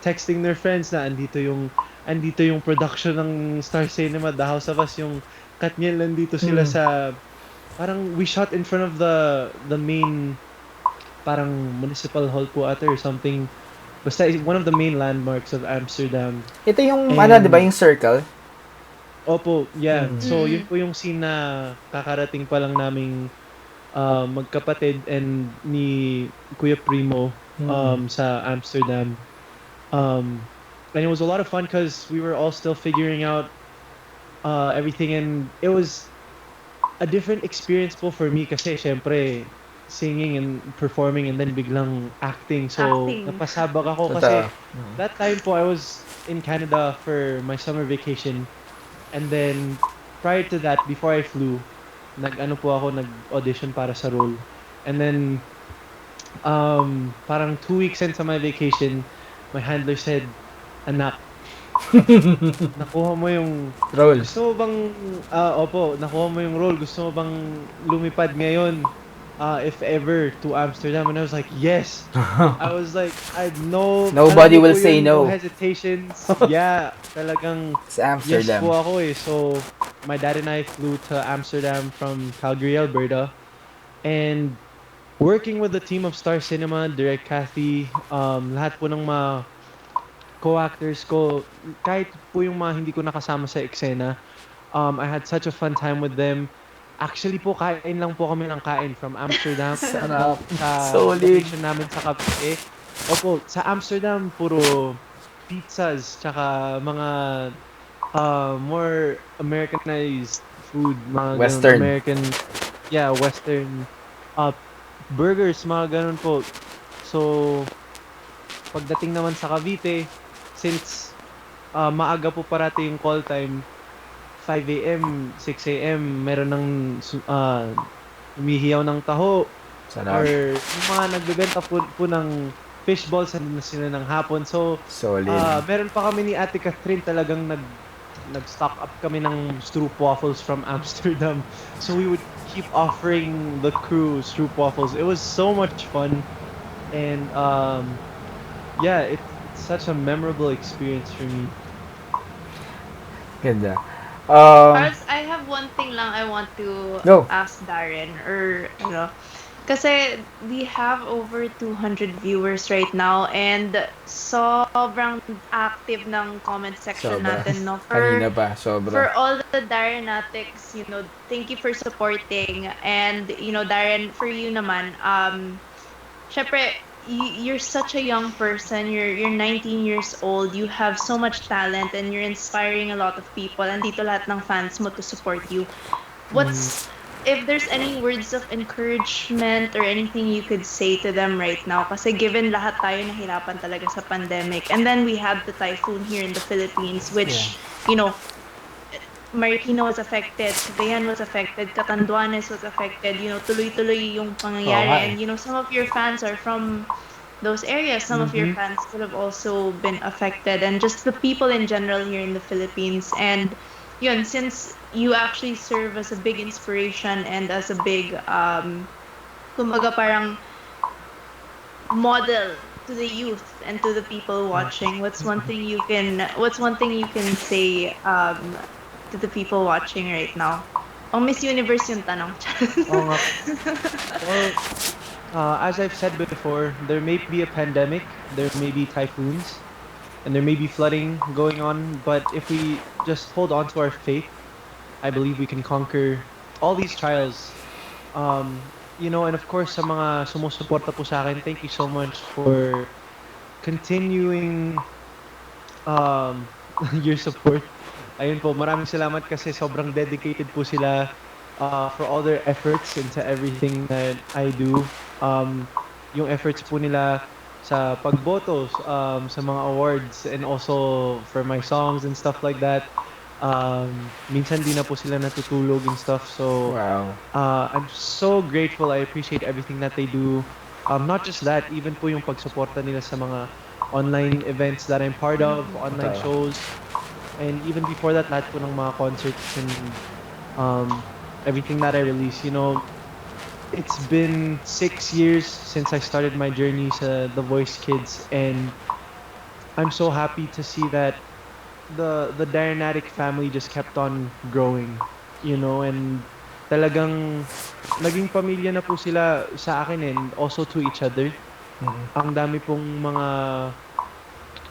S6: texting their friends na andito yung production ng Star Cinema, The House of Us, yung Katniel, nandito sila sa, parang we shot in front of the main, parang municipal hall po ata or something. Basta one of the main landmarks of Amsterdam.
S4: Ito yung, di ba, yung circle?
S6: Opo, yeah. So, yun po yung scene na kakarating pa lang naming magkapatid and ni Kuya Primo sa Amsterdam. And it was a lot of fun because we were all still figuring out everything, and it was a different experience po for me kasi syempre singing and performing and then biglang acting. So,
S5: Acting.
S6: napasabak ako kasi
S4: Totoo.
S6: that time po I was in Canada for my summer vacation. And then, prior to that, before I flew, nag-audition para sa role. And then, parang 2 weeks into my vacation, my handler said, "Anak, nakuha mo yung
S4: Roll.
S6: gusto mo bang opo, nakuha mo yung role. Gusto mo bang lumipad ngayon if ever to Amsterdam?" And I was like, "Yes." I was like, I know
S4: Nobody
S6: alam niyo
S4: will
S6: po
S4: say
S6: yun,
S4: no.
S6: hesitations. Yeah, talagang
S4: Sa
S6: yes
S4: Amsterdam.
S6: po ako eh. So my dad and I flew to Amsterdam from Calgary, Alberta. And working with the team of Star Cinema, Direct Cathy, lahat po ng mga co-actors ko, kahit po yung mga hindi ko nakasama sa eksena, I had such a fun time with them. Actually po, kain lang po kami ng kain from Amsterdam hanggang
S4: Sarap.
S6: sa
S4: Solid.
S6: location namin sa Cavite. Opo, sa Amsterdam, puro pizzas, tsaka mga more Americanized food, mga ganun,
S4: Western.
S6: Western uh, burgers, mga ganun po. So, pagdating naman sa Cavite, since maaga po parati yung call time, 5 a.m., 6 a.m., meron ng umihiyaw ng taho,
S4: Sarap.
S6: or yung mga nagbebenta po ng fishballs na sila ng hapon. So,
S4: Solid.
S6: meron pa kami ni Ate Catherine talagang nag-stock up kami ng stroop waffles from Amsterdam. So we would keep offering the crew stroop waffles. It was so much fun. And yeah, it's such a memorable experience for me.
S4: Ganda.
S5: Charles, I have one thing lang I want to
S4: Go.
S5: ask Darren or kasi we have over 200 viewers right now and sobrang active ng comment section
S4: Sobra.
S5: natin, no?
S4: Kanina pa,
S5: For
S4: sobra.
S5: all the Darrenatics, thank you for supporting. And, Darren, for you naman, syempre, you're such a young person. You're 19 years old. You have so much talent and you're inspiring a lot of people. And dito lahat ng fans mo to support you. If there's any words of encouragement or anything you could say to them right now, kasi given lahat tayo nahirapan talaga sa pandemic, and then we had the typhoon here in the Philippines, which, Marikina was affected, Cagayan was affected, Catanduanes was affected, tuloy-tuloy yung pangyayari, and some of your fans are from those areas, some of your fans could have also been affected, and just the people in general here in the Philippines. And since you actually serve as a big inspiration and as a big kumbaga parang model to the youth and to the people watching, what's one thing you can say to the people watching right now? Pang Miss Universe yung tanong.
S6: Well, as I've said before, there may be a pandemic, there may be typhoons, and there may be flooding going on, but if we just hold on to our faith, I believe we can conquer all these trials. And of course, sa mga sumusuporta po sa akin, thank you so much for continuing your support. Ayun po, maraming salamat kasi sobrang dedicated po sila for all their efforts into everything that I do. Yung efforts po nila sa pagboto sa mga awards and also for my songs and stuff like that. Minsan di na po sila natutulog and stuff. So
S4: Wow.
S6: I'm so grateful. I appreciate everything that they do. Not just that, even po yung pagsuporta nila sa mga online events that I'm part of, online shows. And even before that, lahat po ng mga concerts and everything that I release. It's been 6 years since I started my journey sa The Voice Kids, and I'm so happy to see that the Darrenatic family just kept on growing, and talagang naging pamilya na po sila sa akin and also to each other. Ang dami pong mga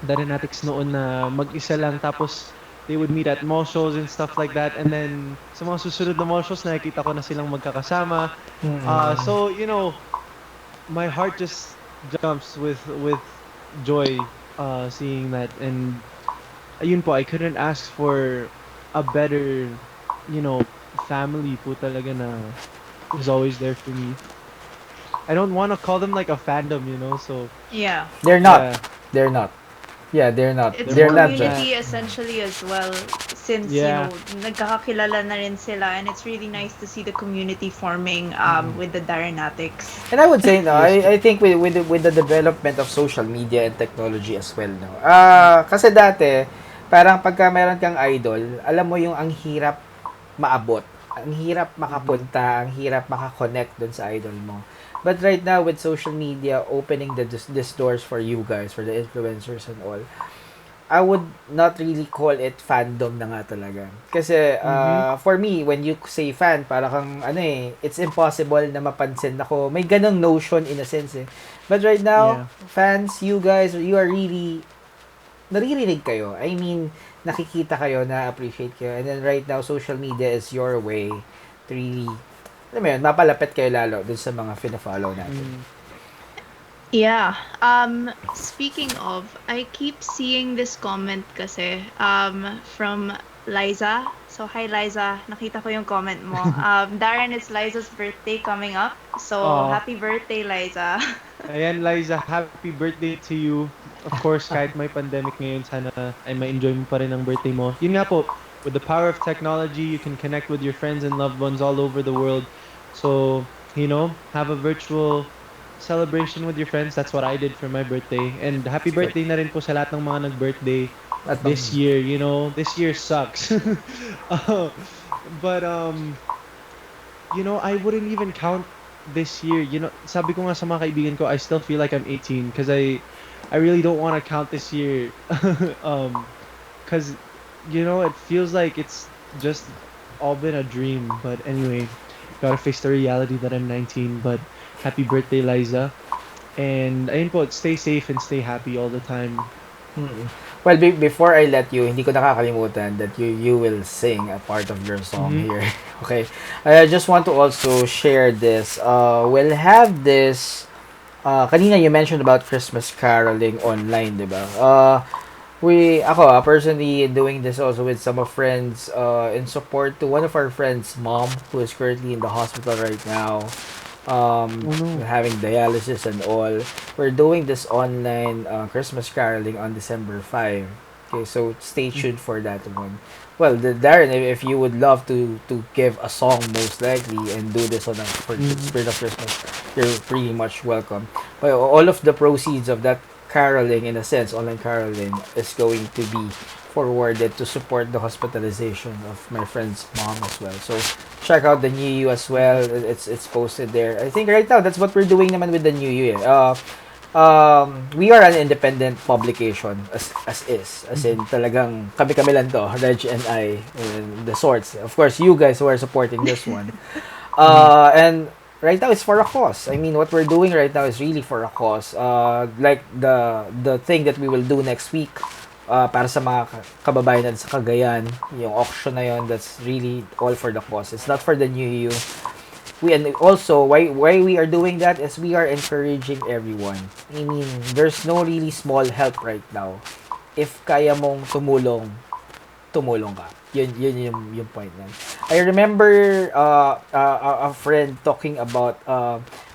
S6: Darrenatics noon na mag-isa lang tapos they would meet at mall shows and stuff like that, and then sa mga susunod na mall shows nakikita ko na silang magkakasama. So my heart just jumps with joy seeing that, and ayun po, I couldn't ask for a better family po talaga na is always there for me. I don't want to call them like a fandom, you know. So
S5: Yeah.
S4: They're not.
S6: yeah,
S4: They're not. Yeah, they're not.
S5: It's a
S6: they're
S4: They're
S6: more
S4: not
S6: than
S4: just.
S6: that.
S5: community essentially as well, since,
S6: Yeah.
S5: nagkakakilala na rin sila, and it's really nice to see the community forming with the Darrenatics.
S4: And I would say no,
S6: Yes.
S4: I think with the development of social media and technology as well, no. Kasi dati parang pagka meron kang idol, alam mo yung ang hirap maabot, ang hirap
S6: Mhm.
S4: makapunta, ang hirap makakonect dun sa idol mo. But right now with social media opening this doors for you guys, for the influencers and all, I would not really call it fandom na nga talaga. Kasi
S6: Mhm.
S4: for me, when you say fan, para kang ano eh, it's impossible na mapansin ako. May ganong notion in a sense eh. But right now,
S6: Yeah.
S4: fans, you guys, you are really, naririnig kayo. I mean, nakikita kayo, na-appreciate kayo. And then right now, social media is your way to really, alam mo yun, mapalapit kayo lalo dun sa mga fina-follow natin.
S6: Mm.
S5: Yeah. Speaking of, I keep seeing this comment kasi from Liza. So hi Liza, nakita ko yung comment mo. Darren, it's Liza's birthday coming up. So
S6: Aw.
S5: happy birthday, Liza.
S6: Ayan, Liza, happy birthday to you. Of course, kahit may pandemic ngayon, sana ay ma-enjoy mo pa rin ang birthday mo. Yun nga po, with the power of technology, you can connect with your friends and loved ones all over the world. So, have a virtual celebration with your friends. That's what I did for my birthday. And happy birthday na rin po sa lahat ng mga nag-birthday
S4: At
S6: this year. This year sucks. Uh, but, I wouldn't even count this year. Sabi ko nga sa mga kaibigan ko, I still feel like I'm 18 because I really don't want to count this year. Because, it feels like it's just all been a dream. But anyway, gotta face the reality that I'm 19. But happy birthday, Liza. And ayun po, stay safe and stay happy all the time.
S4: Mm. Well, before I let you, hindi ko nakakalimutan that you will sing a part of your song
S6: Mhm.
S4: here. Okay. I just want to also share this. We'll have this. Kanina you mentioned about Christmas caroling online, di ba? Ako personally doing this also with some of friends in support to one of our friends' mom who is currently in the hospital right now.
S6: Oh no.
S4: Having dialysis and all. We're doing this online Christmas caroling on December 5. Okay, so stay tuned for that one. Well, Darren, if you would love to give a song most likely and do this for the
S6: Mhm.
S4: spirit of Christmas, you're pretty much welcome. But all of the proceeds of that caroling, in a sense, online caroling, is going to be forwarded to support the hospitalization of my friend's mom as well. So check out the New You as well. It's posted there. I think right now that's what we're doing naman with the New You. We are an independent publication as in talagang kami lang to, Reg and I, and the sorts. Of course, you guys who are supporting this one. And right now it's for a cause. I mean, what we're doing right now is really for a cause. Like the thing that we will do next week para sa mga kababayan natin sa Cagayan, yung auction na yon, that's really all for the cause. It's not for the New You. And also why we are doing that is we are encouraging everyone. I mean, there's no really small help right now. If kaya mong tumulong ka. Yun yung point nan. I remember a friend talking about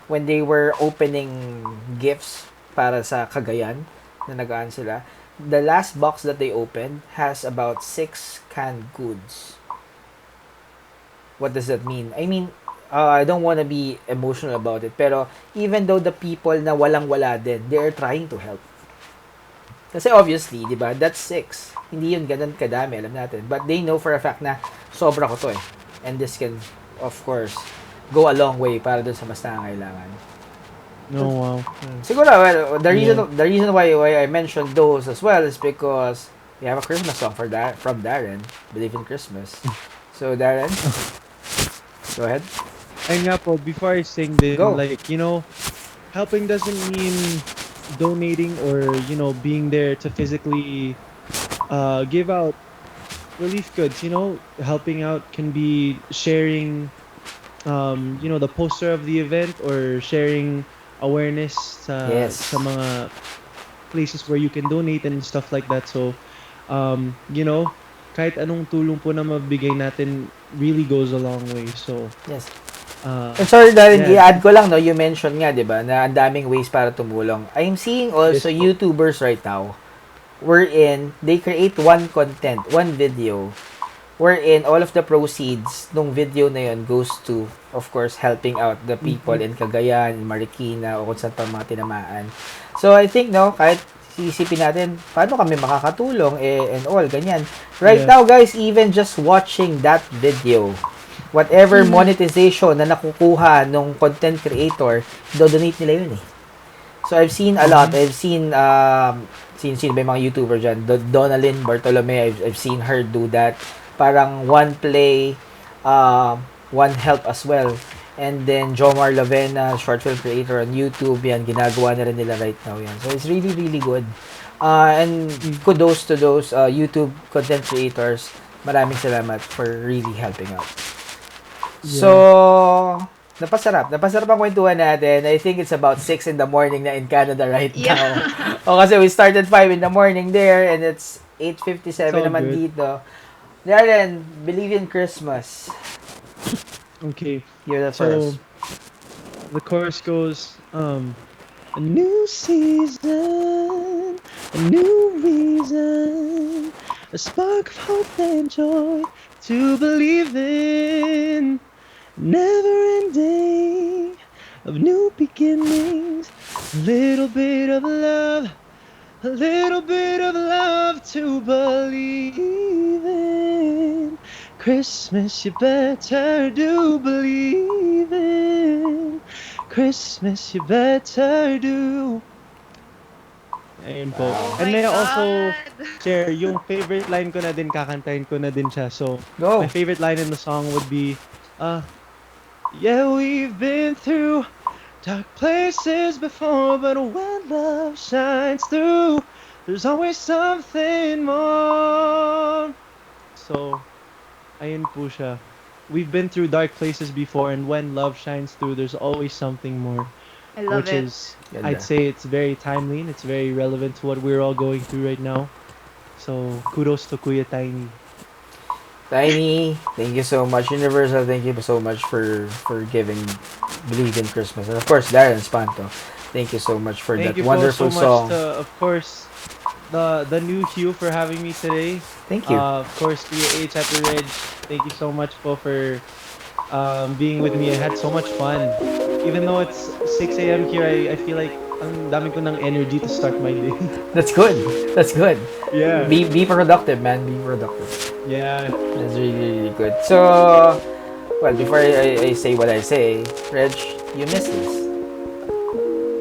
S4: when they were opening gifts para sa Cagayan na nagaan sila. The last box that they opened has about 6 canned goods. What does that mean? I mean, I don't want to be emotional about it, pero even though the people na walang-wala din, they are trying to help. Kasi obviously, di ba, that's 6. Hindi yun ganun kadami, alam natin. But they know for a fact na sobra ko to eh. And this can, of course, go a long way para dun sa mas nangangailangan.
S6: No, wow.
S4: Siguro, well, the reason why I mentioned those as well is because we have a Christmas song from Darren, Believe in Christmas. So, Darren, go ahead.
S6: Ayun nga po, before I sing this,
S4: Go.
S6: like, helping doesn't mean donating or, being there to physically give out relief goods, helping out can be sharing, the poster of the event or sharing awareness
S4: Yes.
S6: sa mga places where you can donate and stuff like that. So, kahit anong tulong po na mabigay natin really goes a long way. So,
S4: Yes. And sorry, Darren,
S6: yeah.
S4: i-add ko lang, no, you mentioned nga, di ba, na ang daming ways para tumulong. I'm seeing also
S6: Yes po.
S4: YouTubers right now, wherein they create one video, wherein all of the proceeds nung video na yun goes to, of course, helping out the people in Cagayan, in Marikina, o kung saan pa mga tinamaan. So, I think, no, kahit isipin natin, paano kami makakatulong, and all, ganyan. Right now, guys, even just watching that video, whatever monetization na nakukuha nung content creator, do-donate nila yun eh. So, I've seen a lot. I've seen, seen ba yung mga YouTuber dyan? Donalyn Bartolome, I've seen her do that. Parang one play, one help as well. And then, Jomar Lavena, short film creator on YouTube, yan, ginagawa na rin nila right now yan. So, it's really, really good. And kudos to those YouTube content creators. Maraming salamat for really helping out.
S6: Yeah.
S4: So, napasarap ang kwentuhan natin. I think it's about 6 in the morning na in Canada right now. O kasi we started 5 in the morning there and it's 8:57 naman
S6: good.
S4: dito. Darren, believe in Christmas.
S6: Okay.
S4: You're the
S6: So
S4: first.
S6: the chorus goes, a new season, a new reason, a spark of hope and joy to believe in, never ending of new beginnings, a little bit of love to believe in. Christmas, you better do believe in. Christmas, you better do. Ayun po. And may I also share yung favorite line ko na din, kakantahin ko na din siya. So,
S4: Go.
S6: my favorite line in the song would be, yeah, we've been through dark places before, but when love shines through, there's always something more. So, ayun po siya. We've been through dark places before, and when love shines through, there's always something more.
S5: I love
S6: Which
S5: it.
S6: is,
S4: Ganda.
S6: I'd say it's very timely and it's very relevant to what we're all going through right now. So, kudos to Kuya Tiny.
S4: Tiny, thank you so much. Universal, thank you so much for giving Believe in Christmas. And of course, Darren Espanto, thank you so much for
S6: Thank
S4: that
S6: you
S4: wonderful
S6: so much
S4: song.
S6: to, of course, the new Hugh for having me today.
S4: Thank you.
S6: Of course, Kuya H at the Ridge, thank you so much po for being with me. I had so much fun. Even though it's 6 a.m. here, I feel like ang dami ko ng energy to start my day.
S4: That's good. That's good.
S6: Yeah.
S4: Be productive, man. Be productive.
S6: Yeah.
S4: That's really, really good. So, well, before I say what I say, Reg, you missed this.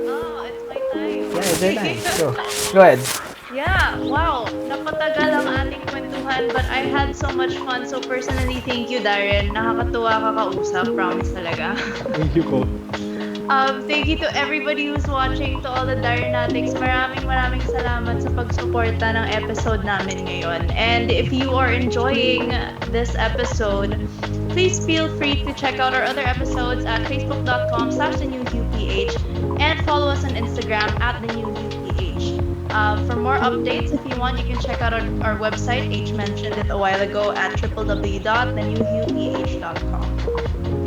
S5: Oh, it's my time.
S4: Yeah, it's very nice. So, go ahead.
S5: Yeah, wow. Napatagal ang ating kwentuhan, but I had so much fun. So personally, thank you, Darren. Nakakatuwa ka kausap, promise talaga.
S6: Thank you po.
S5: Thank you to everybody who's watching, to all the Darrenatics. Maraming salamat sa pagsuporta ng episode namin ngayon. And if you are enjoying this episode, please feel free to check out our other episodes at facebook.com/thenewhugh and follow us on Instagram at thenewhugh. For more updates, if you want, you can check out our website. H mentioned it a while ago at www.thenewhugh.com.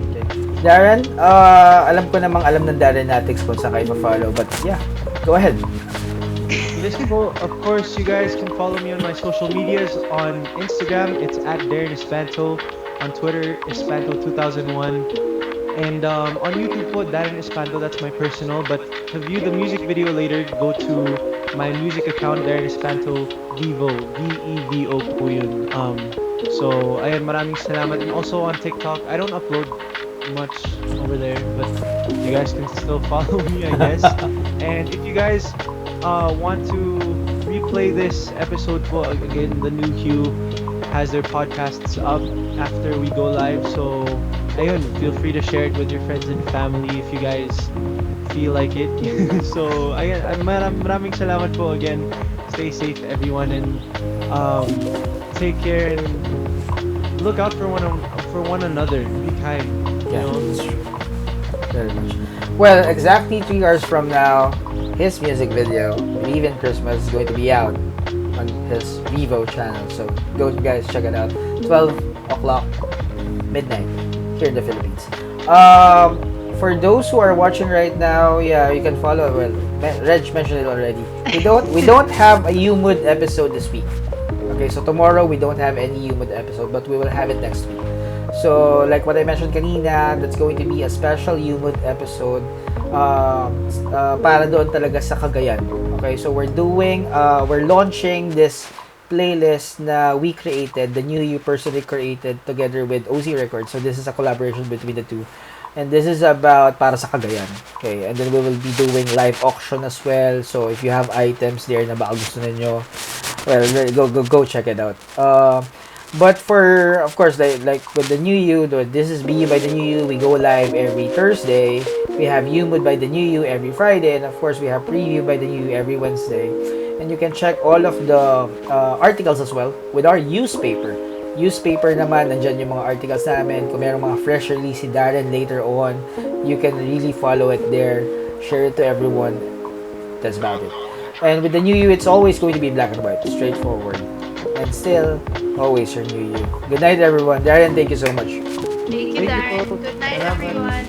S4: Okay. Darren, alam ko namang alam ng Darrenatics kung saan kayo follow, but yeah, go ahead.
S6: Yes po, of course, you guys can follow me on my social medias. On Instagram, it's at Darren Espanto. On Twitter, Espanto2001. And on YouTube po, Darren Espanto, that's my personal. But to view the music video later, go to my music account, Darren Espanto Vivo, V-E-V-O po yun. So, ayan, maraming salamat. And also on TikTok, I don't upload much over there, but you guys can still follow me, I guess. And if you guys want to replay this episode po, again, the new Hugh has their podcasts up after we go live. So, ayun, feel free to share it with your friends and family if you guys feel like it. So, ayun, maraming salamat po again. Stay safe, everyone, and take care and look out for one another. Be kind.
S4: Yeah,
S6: You know?
S4: that's true. Very much. Well, exactly 3 hours from now, his music video, Believe in Christmas, is going to be out on his Vivo channel. So go guys, check it out. 12 o'clock, midnight, here in the Philippines. For those who are watching right now, yeah, you can follow. Well, Reg mentioned it already. We don't have a Humud episode this week. Okay, so tomorrow we don't have any Humud episode, but we will have it next week. So, like what I mentioned kanina, that's going to be a special Humud episode para doon talaga sa Cagayan. Okay, so we're launching this playlist na we created, the new you personally created together with OZ Records. So this is a collaboration between the two. And this is about para sa Cagayan. Okay, and then we will be doing live auction as well. So if you have items there na baka gusto ninyo, well, go check it out. But for, of course, like with the new you, this is BeHue by the new you. We go live every Thursday. We have Humud by the new you every Friday, and of course we have Preview by the new you every Wednesday. And you can check all of the articles as well with our newspaper. Newspaper naman, nandyan yung mga articles namin. Kung mayroong mga fresh release si Darren later on, you can really follow it there. Share it to everyone. That's about it. And with the new you, it's always going to be black and white, straightforward. And still, always your new you. Good night, everyone. Darren, thank you so much.
S5: Thank you, Darren. Good night, everyone.